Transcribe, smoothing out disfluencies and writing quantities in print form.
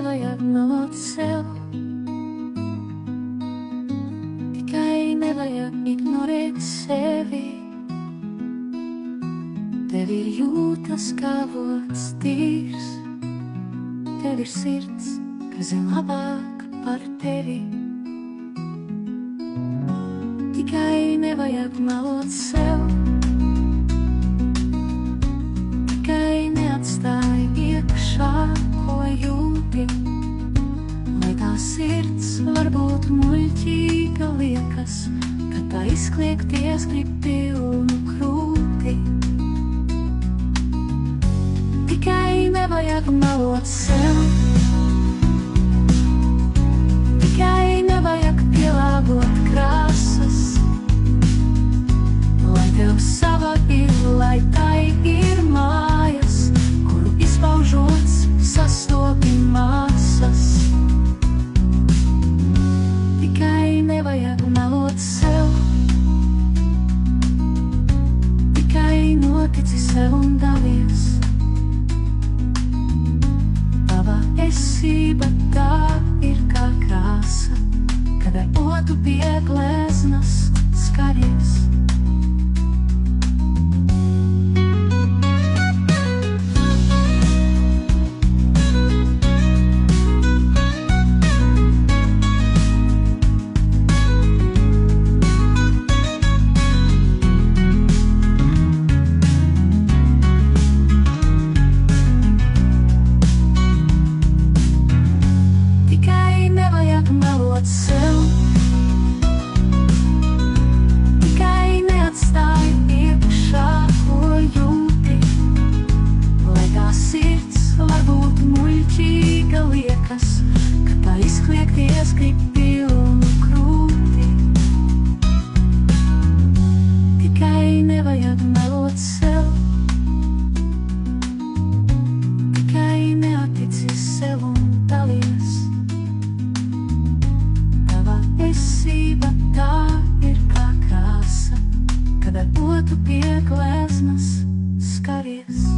nevajag melot sev, tikai nevajag ignorēt sevi. Tev ir jūtas kā vots tīrs, tev ir sirds, kas zin labāk par tevi. Tikai nevajag melot sev, tikai neatstāj iekšā, ko jūti. Lai tā sirds varbūt muļķīga liekas, kad tā izkliegties grib pilnu krūti. Tikai nevajag melot sev, tikai nevajag pielāgot krāsas. Lai tev sava ir, lai tai ir mājas, kuru izpaužot sastopi māsas. Tikai nevajag melot sev, tikai notici sev un dalies. Tava esība tā ir kā krāsa, kad ar otu pie gleznas skaries. Melot sev, tikai neatstāj iekšā, ko jūti. Lai tā sirds varbūt muļķīga liekas, kad tā izkliegties grib pilnu krūti. Tikai nevajag melot sev, tikai neatici sev un dalies. Esība tā ir kā krāsa, kad ar otu pie gleznas skaries.